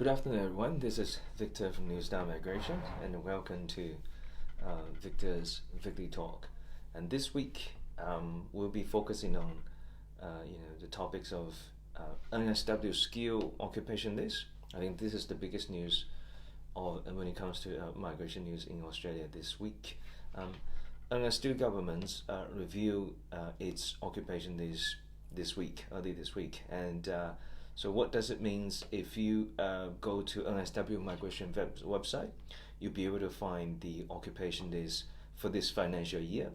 Good afternoon, everyone. This is Victor from NewStars Migration, and welcome to Victor's Weekly Talk. And this week, we'll be focusing on, the topics of NSW skill occupation list. I think this is the biggest news when it comes to migration news in Australia this week. NSW governments review its occupation list early this week, and so what does it mean if you go to NSW migration website? You'll be able to find the occupation list for this financial year.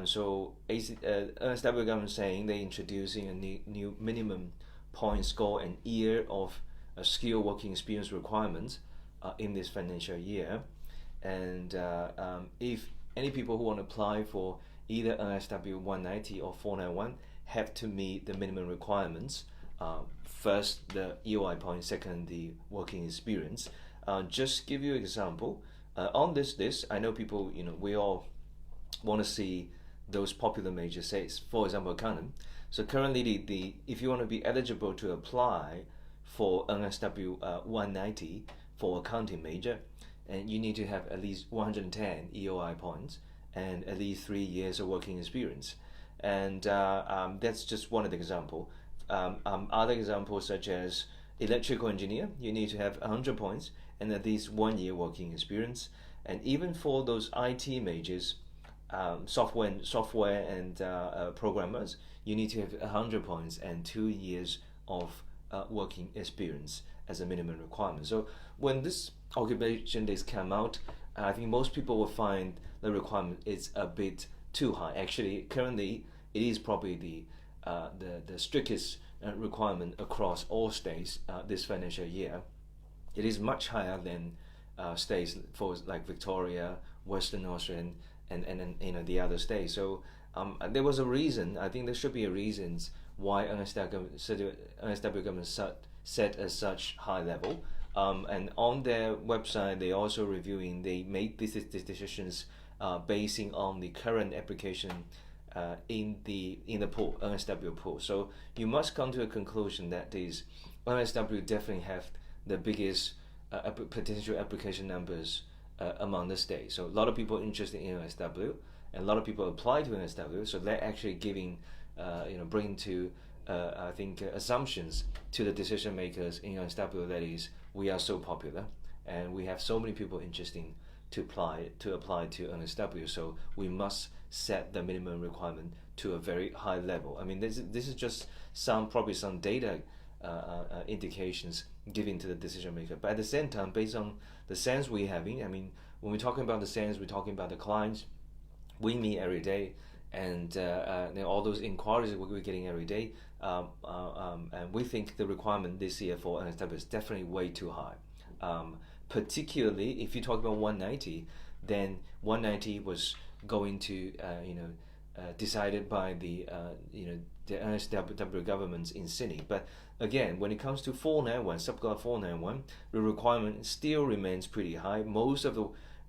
So NSW government saying they're introducing a new minimum point score and year of skill working experience requirements in this financial year. And if any people who want to apply for either NSW 190 or 491 have to meet the minimum requirements. First, the EOI point, second, the working experience. Just give you an example. On this list, I know people, we all want to see those popular major states, for example, accountant. So currently, if you want to be eligible to apply for NSW 190 for accounting major, and you need to have at least 110 EOI points and at least 3 years of working experience. And that's just one of the examples. Other examples such as electrical engineer, you need to have 100 points and at least 1 year working experience. And even for those IT majors, software and programmers, you need to have 100 points and 2 years of working experience as a minimum requirement. So when this occupation list come out, I think most people will find the requirement is a bit too high. Actually, currently it is probably the strictest requirement across all states this financial year. It is much higher than states for like Victoria, Western Australia, and the other states. So there was a reason. I think there should be a reasons why NSW government set at such high level. And on their website, they also reviewing. They made these decisions basing on the current application in the pool, NSW pool. So you must come to a conclusion that is NSW definitely have the biggest potential application numbers among the states. So a lot of people interested in NSW, and a lot of people apply to NSW. So they're actually giving, bringing to I think assumptions to the decision makers in NSW. That is, we are so popular, and we have so many people interested to apply to NSW. So we must set the minimum requirement to a very high level. I mean, this is just probably some data indications given to the decision maker. But at the same time, based on the sense we're having, I mean, when we're talking about the sense, we're talking about the clients we meet every day, and all those inquiries that we're getting every day. And we think the requirement this year for NSW is definitely way too high. Particularly if you talk about 190, then 190 was going to decided by the NSW governments in Sydney. But again, when it comes to 491, subclass 491, the requirement still remains pretty high. Most of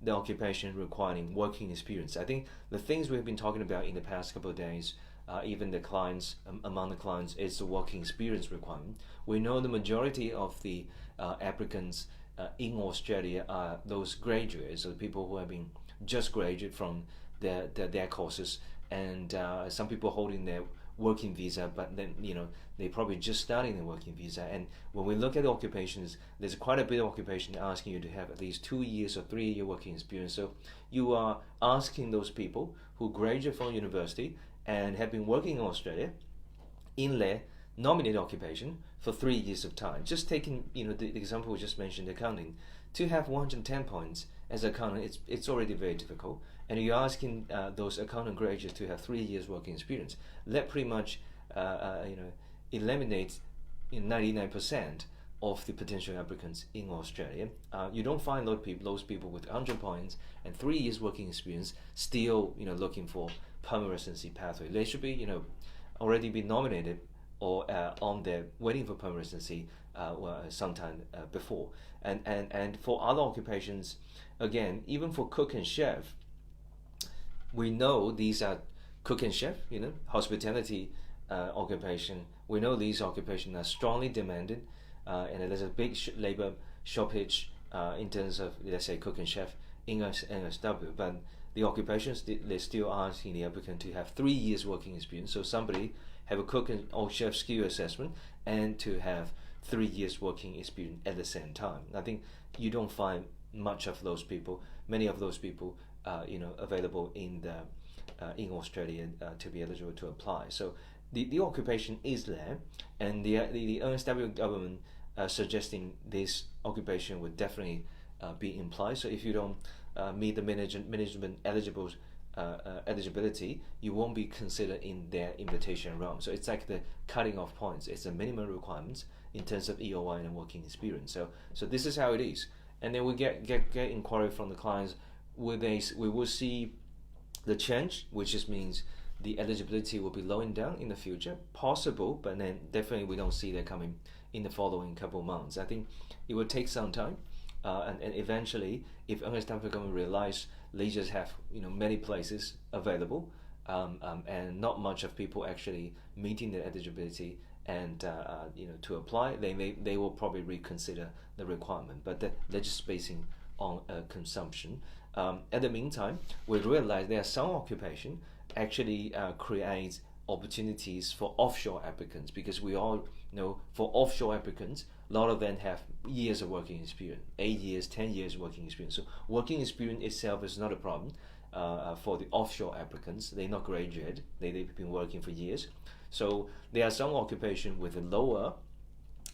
the occupation requiring working experience. I think the things we've been talking about in the past couple of days, even the clients, among the clients, is the working experience requirement. We know the majority of the applicants in Australia are those graduates, so people who have been just graduated from their courses, and some people holding their working visa, but then they probably just starting the working visa. And when we look at the occupations, there's quite a bit of occupation asking you to have at least 2 years or 3 year working experience. So you are asking those people who graduate from university and have been working in Australia in their nominated occupation for 3 years of time. Just taking the example we just mentioned, accounting, to have 110 points as accountant, it's already very difficult. And you're asking those accountant graduates to have 3 years working experience. That pretty much eliminates 99% of the potential applicants in Australia. You don't find those people with 100 points and 3 years working experience still looking for permanent residency pathway. They should be already be nominated or on their waiting for permanent residency sometime before. And for other occupations, again, even for cook and chef, we know these are cook and chef, hospitality occupation. We know these occupations are strongly demanded and there's a big labor shortage in terms of, let's say, cook and chef in NSW, but the occupations, they're still asking the applicant to have 3 years working experience. So somebody have a cook and or chef skill assessment and to have 3 years working experience at the same time. I think you don't find much of those people, many of those people, available in Australia to be eligible to apply. So the occupation is there, and the NSW government suggesting this occupation would definitely be in place. So if you don't meet the management eligibility, you won't be considered in their invitation round. So it's like the cutting off points. It's a minimum requirements in terms of EOI and working experience. So this is how it is. And then we get inquiry from the clients. We will see the change, which just means the eligibility will be lowering down in the future, possible, but then definitely we don't see that coming in the following couple of months. I think it will take some time, and eventually, if NSW government realize they just have many places available, and not much of people actually meeting the eligibility and to apply, they will probably reconsider the requirement. But they're just basing on consumption. At the meantime, we realize there are some occupation actually creates opportunities for offshore applicants, because we all know for offshore applicants, a lot of them have years of working experience, 8 years, 10 years working experience. So working experience itself is not a problem for the offshore applicants. They're not graduate, they've been working for years. So there are some occupation with a lower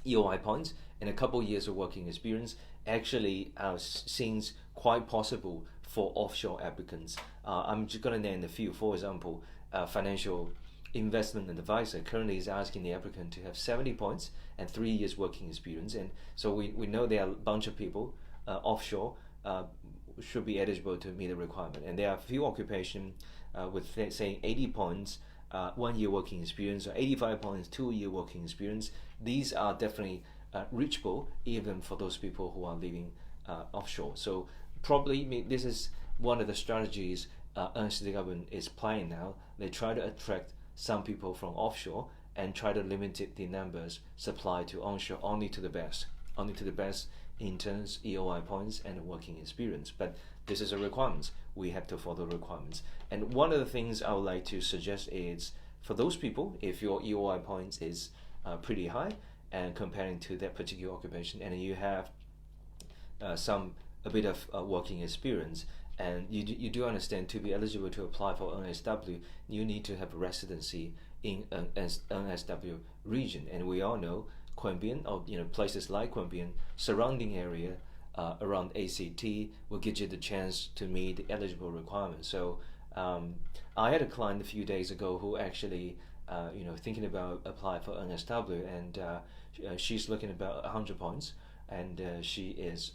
EOI points and a couple years of working experience actually seems quite possible for offshore applicants. I'm just going to name a few. For example, financial investment advisor currently is asking the applicant to have 70 points and 3 years working experience. And so we know there are a bunch of people offshore should be eligible to meet the requirement. And there are a few occupation with saying 80 points, 1 year working experience, or 85 points, 2 year working experience. These are definitely reachable even for those people who are living offshore. So probably this is one of the strategies NSW government is playing now. They try to attract some people from offshore and try to limit the numbers supplied to onshore only to the best in terms EOI points and working experience. But this is a requirement. We have to follow the requirements. And one of the things I would like to suggest is for those people, if your EOI points is pretty high and comparing to that particular occupation, and you have a bit of working experience, and you do understand to be eligible to apply for NSW, you need to have a residency in an NSW region. And we all know Queanbeyan, or places like Queanbeyan, surrounding area around ACT will give you the chance to meet the eligible requirements. So I had a client a few days ago who actually thinking about apply for NSW, and she's looking about 100 points, and she is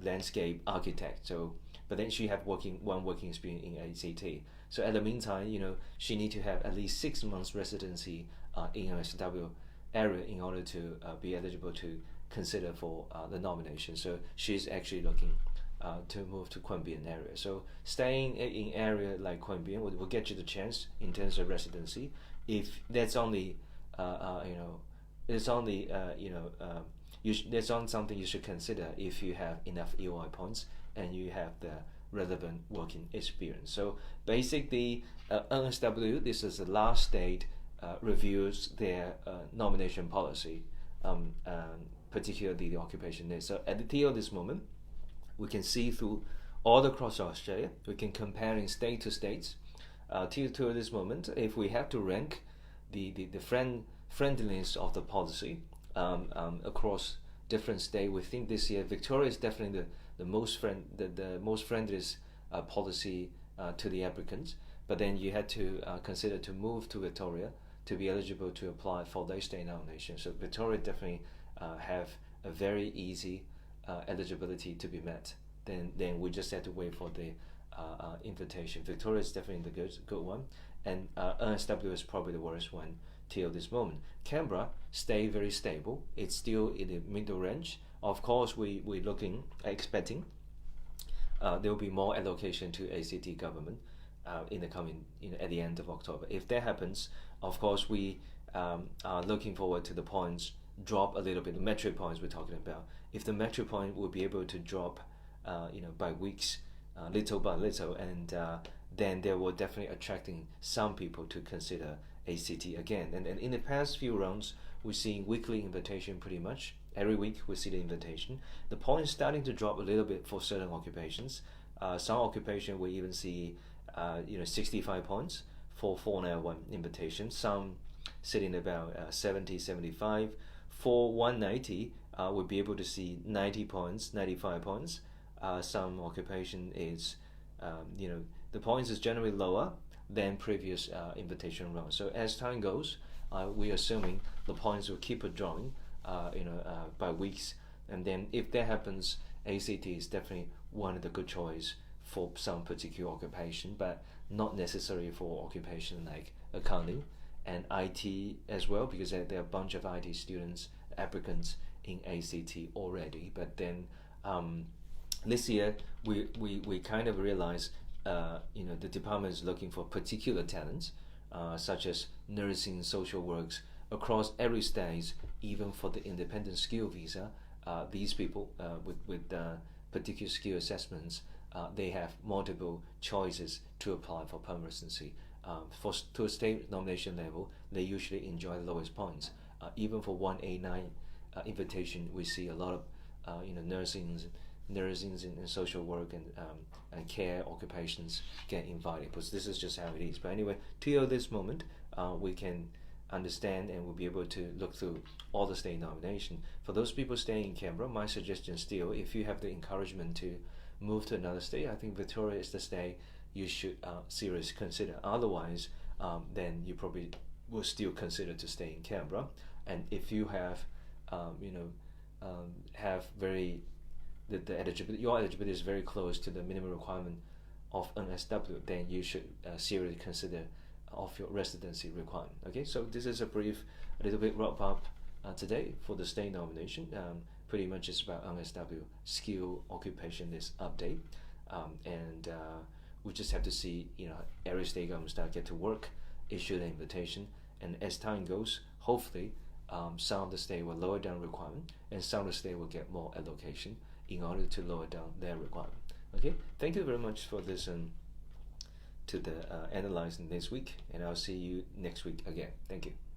landscape architect. So but then she had one working experience in ACT. So at the meantime, she need to have at least 6 months residency in NSW area in order to be eligible to consider for the nomination. So she's actually looking to move to Queanbeyan area. So staying in area like Queanbeyan will get you the chance in terms of residency. If that's only that's on something you should consider if you have enough EOI points and you have the relevant working experience. So basically, NSW, this is the last state, reviews their nomination policy, particularly the occupation there. So at the till this moment, we can see through all across Australia, we can comparing state to states. Till this moment, if we have to rank the friendliness of the policy across different states, we think this year Victoria is definitely the most friendliest policy to the applicants. But then you had to consider to move to Victoria to be eligible to apply for their state nomination. So Victoria definitely have a very easy eligibility to be met. Then we just had to wait for the invitation. Victoria is definitely the good one, and NSW is probably the worst one till this moment. Canberra stay very stable. It's still in the middle range. Of course, we're expecting there will be more allocation to ACT government in the coming, at the end of October. If that happens, of course, we are looking forward to the points drop a little bit, the metric points we're talking about, if the metric point will be able to drop by weeks, little by little, and then they will definitely attracting some people to consider ACT again. And in the past few rounds, we're seeing weekly invitation pretty much. Every week we see the invitation. The point is starting to drop a little bit for certain occupations. Some occupation we even see 65 points for 491 invitation. Some sitting about 70, 75. For 190, we'll be able to see 90 points, 95 points. Some occupation is, the points is generally lower than previous invitation round. So as time goes, we're assuming the points will keep drawing, by weeks. And then if that happens, ACT is definitely one of the good choice for some particular occupation, but not necessary for occupation like accounting and IT as well, because there are a bunch of IT students, applicants in ACT already. But then this year we kind of realize the department is looking for particular talents, such as nursing, social works, across every stage. Even for the independent skill visa, these people with particular skill assessments, they have multiple choices to apply for permanent residency. To a state nomination level, they usually enjoy the lowest points. Even for 189 invitation, we see a lot of nursing and social work and care occupations get invited, because this is just how it is. But anyway, till this moment, we can understand and we'll be able to look through all the state nomination. For those people staying in Canberra, my suggestion still, if you have the encouragement to move to another state, I think Victoria is the state you should seriously consider. Otherwise, then you probably will still consider to stay in Canberra. And if you have, have very the eligibility, your eligibility is very close to the minimum requirement of NSW, then you should seriously consider of your residency requirement. Okay, so this is a little bit wrap up today for the state nomination. Pretty much it's about NSW skill occupation list update, and we just have to see, every state government start get to work, issue the invitation, and as time goes, hopefully some of the state will lower down requirement, and some of the state will get more allocation in order to lower down their requirement. Okay, thank you very much for this to the analyzing this week, and I'll see you next week again. Thank you.